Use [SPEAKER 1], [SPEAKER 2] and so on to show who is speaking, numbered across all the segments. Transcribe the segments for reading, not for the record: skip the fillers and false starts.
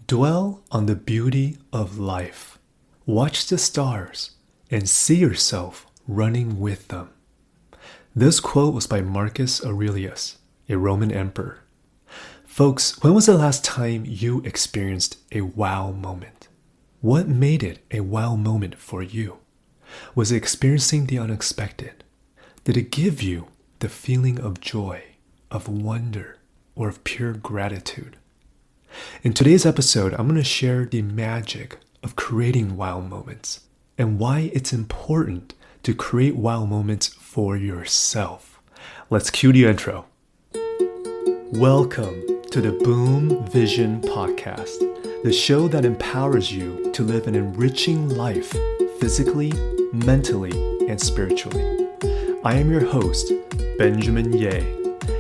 [SPEAKER 1] Dwell on the beauty of life. Watch the stars and see yourself running with them. This quote was by Marcus Aurelius, a Roman emperor. Folks, when was the last time you experienced a wow moment? What made it a wow moment for you? Was it experiencing the unexpected? Did it give you the feeling of joy, of wonder, or of pure gratitude? In today's episode, I'm going to share the magic of creating wow moments and why it's important to create wow moments for yourself. Let's cue the intro. Welcome to the Boom Vision Podcast, the show that empowers you to live an enriching life physically, mentally, and spiritually. I am your host, Benjamin Ye,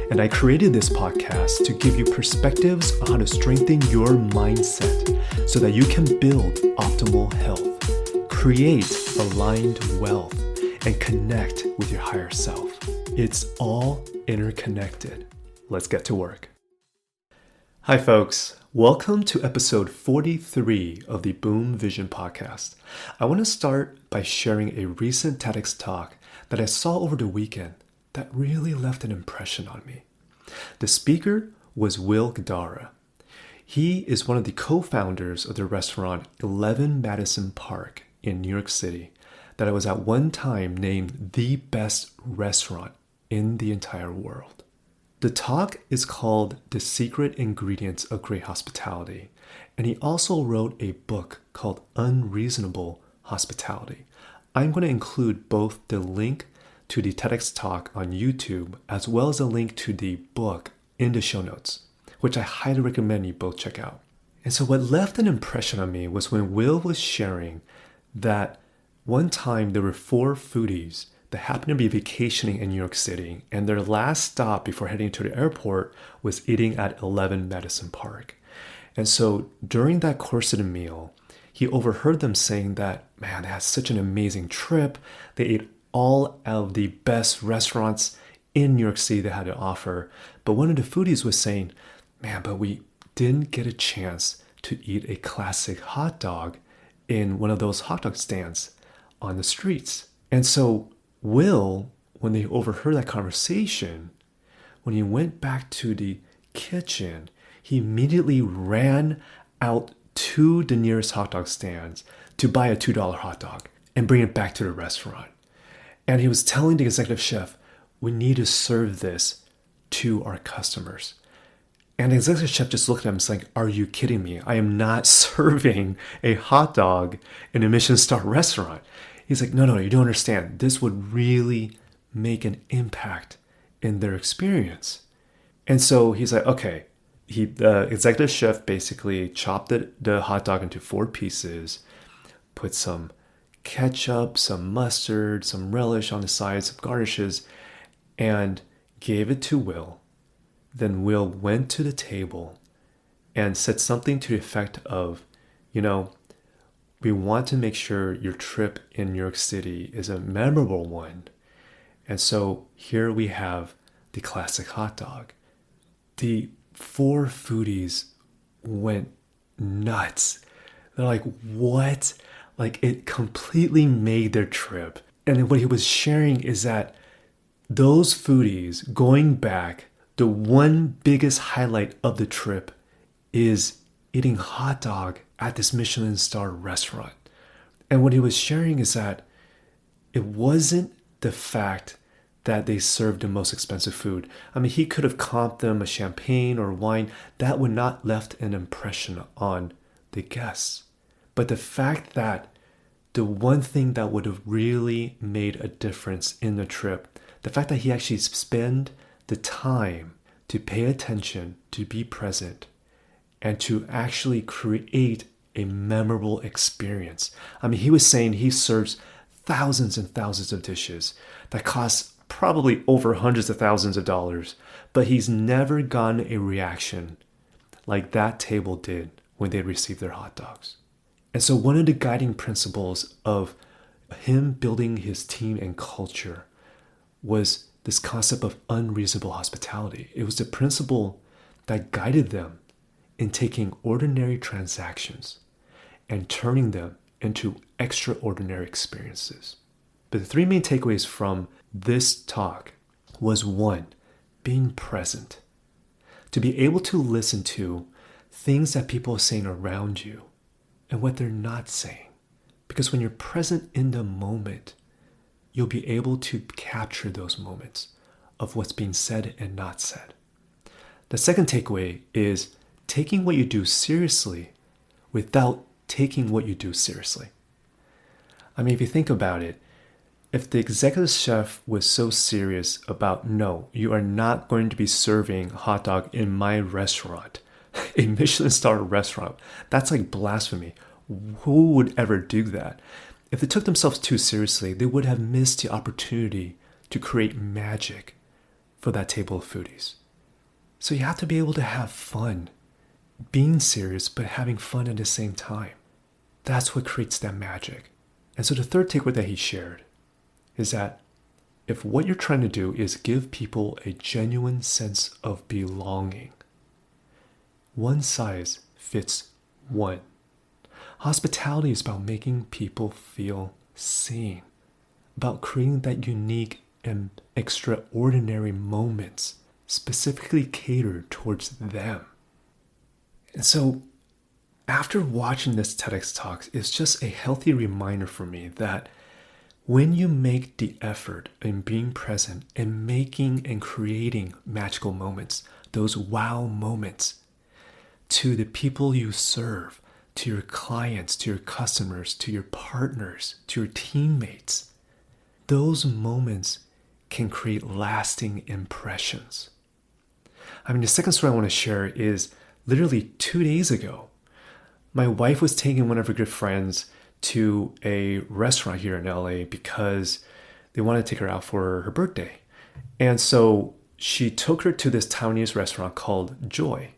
[SPEAKER 1] and I created this podcast to give you perspectives on how to strengthen your mindset so that you can build optimal health, create aligned wealth, and connect with your higher self. It's all interconnected. Let's get to work. Hi, folks. Welcome to episode 43 of the Boom Vision Podcast. I want to start by sharing a recent TEDx talk that I saw over the weekend that really left an impression on me. The speaker was Will Guidara. He is one of the co-founders of the restaurant 11 Madison Park in New York City that was at one time named the best restaurant in the entire world. The talk is called The Secret Ingredients of Great Hospitality, and he also wrote a book called Unreasonable Hospitality. I'm going to include both the link to the TEDx talk on YouTube as well as a link to the book in the show notes, which I highly recommend you both check out. And so what left an impression on me was when Will was sharing that one time there were 4 foodies that happened to be vacationing in New York City, and their last stop before heading to the airport was eating at 11 Madison Park. And so during that course of the meal, he overheard them saying that, man, they had such an amazing trip. They ate all of the best restaurants in New York City they had to offer. But one of the foodies was saying, man, but we didn't get a chance to eat a classic hot dog in one of those hot dog stands on the streets. And so Will, when they overheard that conversation, when he went back to the kitchen, he immediately ran out to the nearest hot dog stands to buy a $2 hot dog and bring it back to the restaurant. And he was telling the executive chef, we need to serve this to our customers. And the executive chef just looked at him and was like, are you kidding me? I am not serving a hot dog in a Michelin-star restaurant. He's like, no, you don't understand. This would really make an impact in their experience. And so he's like, okay. The executive chef basically chopped the hot dog into 4 pieces, put some ketchup, some mustard, some relish on the side, some garnishes, and gave it to Will. Then Will went to the table and said something to the effect of, we want to make sure your trip in New York City is a memorable one. And so here we have the classic hot dog. The 4 foodies went nuts. They're like, what? Like, it completely made their trip. And then what he was sharing is that those foodies going back, the one biggest highlight of the trip is eating hot dog at this Michelin star restaurant. And what he was sharing is that it wasn't the fact that they served the most expensive food. I mean, he could have comped them a champagne or wine. That would not left an impression on the guests. But the fact that the one thing that would have really made a difference in the trip, the fact that he actually spent the time to pay attention, to be present, and to actually create a memorable experience. I mean, he was saying he serves thousands and thousands of dishes that cost probably over hundreds of thousands of dollars, but he's never gotten a reaction like that table did when they received their hot dogs. And so one of the guiding principles of him building his team and culture was this concept of unreasonable hospitality. It was the principle that guided them in taking ordinary transactions and turning them into extraordinary experiences. But the three main takeaways from this talk was one, being present. To be able to listen to things that people are saying around you and what they're not saying. Because when you're present in the moment, you'll be able to capture those moments of what's being said and not said. The second takeaway is taking what you do seriously without taking what you do seriously. I mean, if you think about it, if the executive chef was so serious about, no, you are not going to be serving hot dog in my restaurant, a Michelin-star restaurant, that's like blasphemy. Who would ever do that? If they took themselves too seriously, they would have missed the opportunity to create magic for that table of foodies. So you have to be able to have fun, being serious, but having fun at the same time. That's what creates that magic. And so the third takeaway that he shared is that if what you're trying to do is give people a genuine sense of belonging, one size fits one. Hospitality is about making people feel seen, about creating that unique and extraordinary moments specifically catered towards them. And so after watching this TEDx talk, it's just a healthy reminder for me that when you make the effort in being present and making and creating magical moments, those wow moments to the people you serve, to your clients, to your customers, to your partners, to your teammates, those moments can create lasting impressions. I mean, the second story I want to share is literally 2 days ago. My wife was taking one of her good friends to a restaurant here in LA because they wanted to take her out for her birthday. And so she took her to this Taiwanese restaurant called Joy.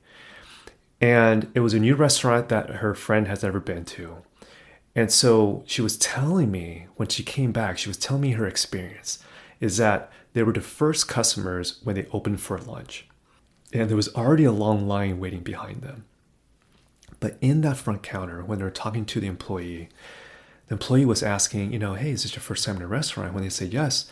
[SPEAKER 1] And it was a new restaurant that her friend has never been to. And so she was telling me, when she came back, she was telling me her experience is that they were the first customers when they opened for lunch. And there was already a long line waiting behind them. But in that front counter, when they were talking to the employee was asking, hey, is this your first time in a restaurant? When they said yes,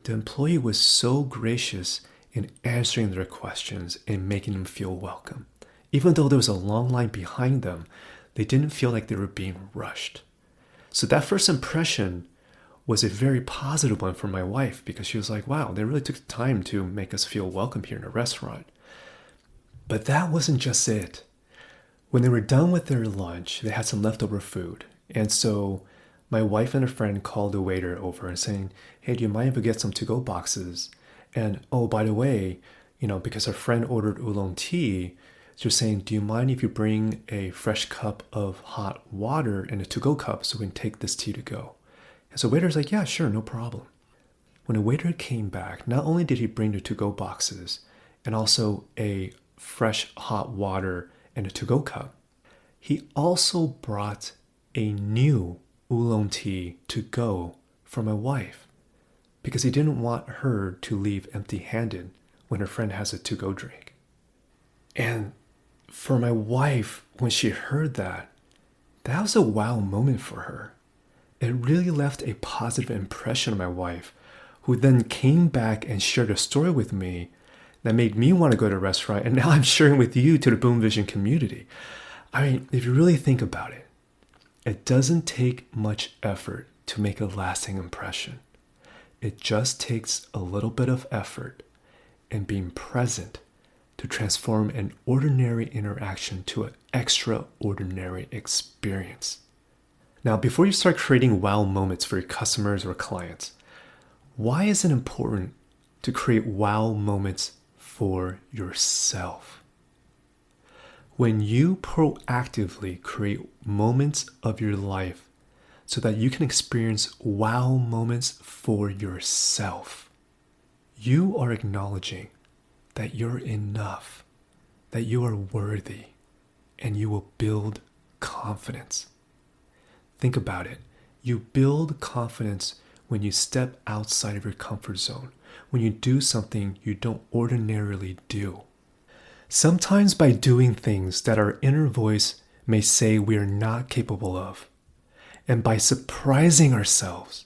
[SPEAKER 1] the employee was so gracious in answering their questions and making them feel welcome. Even though there was a long line behind them, they didn't feel like they were being rushed. So that first impression was a very positive one for my wife because she was like, wow, they really took the time to make us feel welcome here in a restaurant. But that wasn't just it. When they were done with their lunch, they had some leftover food. And so my wife and a friend called the waiter over and saying, hey, do you mind if we get some to-go boxes? And oh, by the way, because our friend ordered oolong tea, they're saying, do you mind if you bring a fresh cup of hot water in a to-go cup so we can take this tea to go? And so the waiter's like, yeah, sure, no problem. When the waiter came back, not only did he bring the to-go boxes and also a fresh hot water and a to-go cup, he also brought a new oolong tea to go for my wife because he didn't want her to leave empty-handed when her friend has a to-go drink. And for my wife, when she heard that was a wow moment for her. It really left a positive impression on my wife, who then came back and shared a story with me that made me want to go to a restaurant, and now I'm sharing with you to the Boom Vision community. I mean, if you really think about it, it doesn't take much effort to make a lasting impression. It just takes a little bit of effort and being present to transform an ordinary interaction to an extraordinary experience. Now, before you start creating wow moments for your customers or clients, why is it important to create wow moments for yourself? When you proactively create moments of your life so that you can experience wow moments for yourself, you are acknowledging that you're enough, that you are worthy, and you will build confidence. Think about it. You build confidence when you step outside of your comfort zone, when you do something you don't ordinarily do. Sometimes by doing things that our inner voice may say we are not capable of, and by surprising ourselves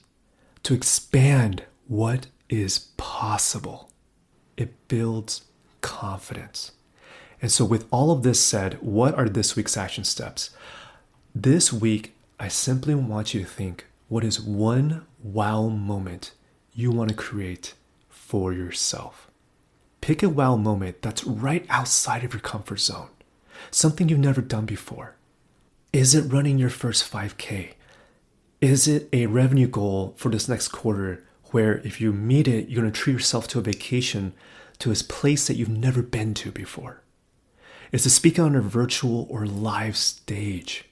[SPEAKER 1] to expand what is possible, it builds confidence. And so with all of this said, what are this week's action steps? This week, I simply want you to think, what is one wow moment you want to create for yourself? Pick a wow moment that's right outside of your comfort zone, something you've never done before. Is it running your first 5K? Is it a revenue goal for this next quarter where if you meet it, you're going to treat yourself to a vacation to a place that you've never been to before? Is it speaking on a virtual or live stage?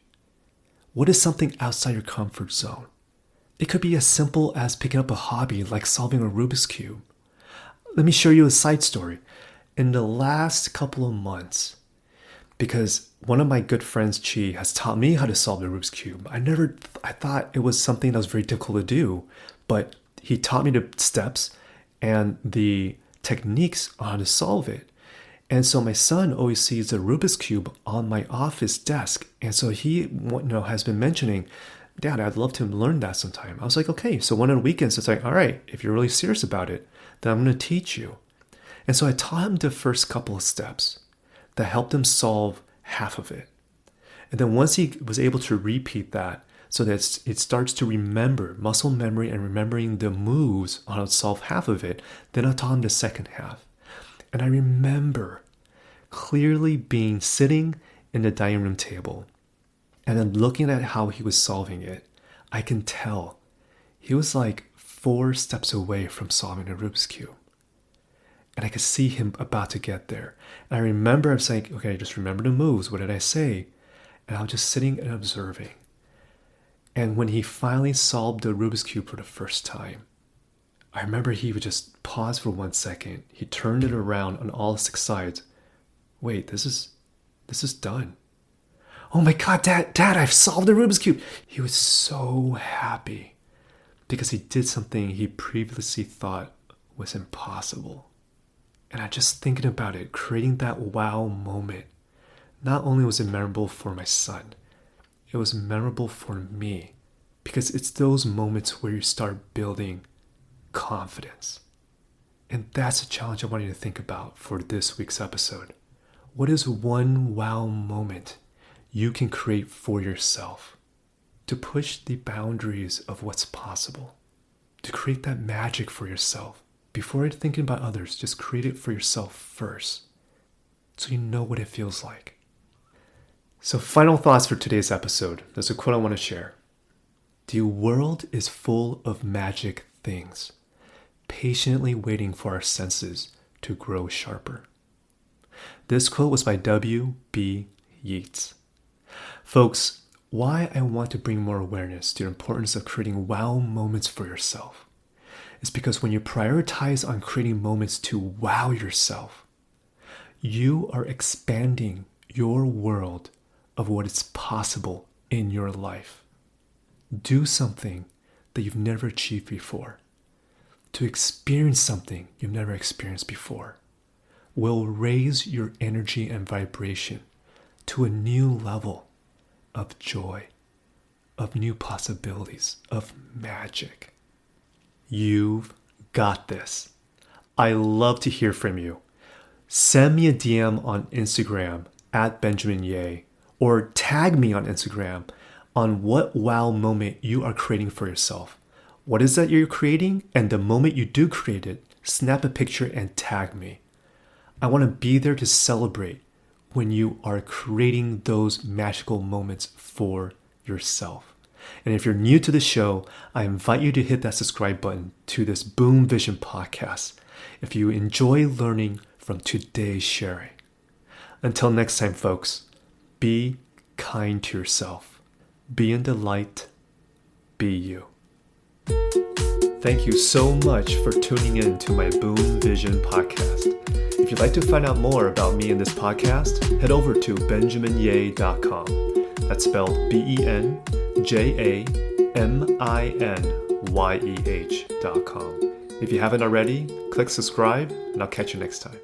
[SPEAKER 1] What is something outside your comfort zone? It could be as simple as picking up a hobby like solving a Rubik's Cube. Let me share you a side story. In the last couple of months, because one of my good friends, Chi, has taught me how to solve the Rubik's Cube. I thought it was something that was very difficult to do, but he taught me the steps and the techniques on how to solve it. And so my son always sees the Rubik's Cube on my office desk. And so he has been mentioning, Dad, I'd love to learn that sometime. I was like, okay. So one of the weekends, it's like, all right, if you're really serious about it, then I'm going to teach you. And so I taught him the first couple of steps that helped him solve half of it. And then once he was able to repeat that so that it starts to remember, muscle memory and remembering the moves on how to solve half of it, then I taught him the second half. And I remember clearly sitting in the dining room table and then looking at how he was solving it. I can tell he was like 4 steps away from solving the Rubik's Cube. And I could see him about to get there. And I remember I'm saying, okay, just remember the moves. What did I say? And I was just sitting and observing. And when he finally solved the Rubik's Cube for the first time, I remember he would just pause for 1 second. He turned it around on all 6 sides. Wait, this is done. Oh my God, Dad, I've solved the Rubik's Cube. He was so happy because he did something he previously thought was impossible. And I just thinking about it, creating that wow moment, not only was it memorable for my son, it was memorable for me because it's those moments where you start building confidence. And that's a challenge I want you to think about for this week's episode. What is one wow moment you can create for yourself to push the boundaries of what's possible, to create that magic for yourself? Before thinking about others, just create it for yourself first so you know what it feels like. So final thoughts for today's episode. There's a quote I want to share. The world is full of magic things, patiently waiting for our senses to grow sharper. This quote was by W.B. Yeats. Folks, why I want to bring more awareness to the importance of creating wow moments for yourself is because when you prioritize on creating moments to wow yourself, you are expanding your world of what is possible in your life. Do something that you've never achieved before. To experience something you've never experienced before will raise your energy and vibration to a new level of joy, of new possibilities, of magic. You've got this. I love to hear from you. Send me a DM on Instagram at Benjamin Ye, or tag me on Instagram on what wow moment you are creating for yourself. What is that you're creating? And the moment you do create it, snap a picture and tag me. I want to be there to celebrate when you are creating those magical moments for yourself. And if you're new to the show, I invite you to hit that subscribe button to this Boom Vision podcast if you enjoy learning from today's sharing. Until next time, folks, be kind to yourself. Be in the light. Be you. Thank you so much for tuning in to my Boom Vision podcast. If you'd like to find out more about me and this podcast, head over to benjaminye.com. That's spelled BenjaminYeh.com. If you haven't already, click subscribe, and I'll catch you next time.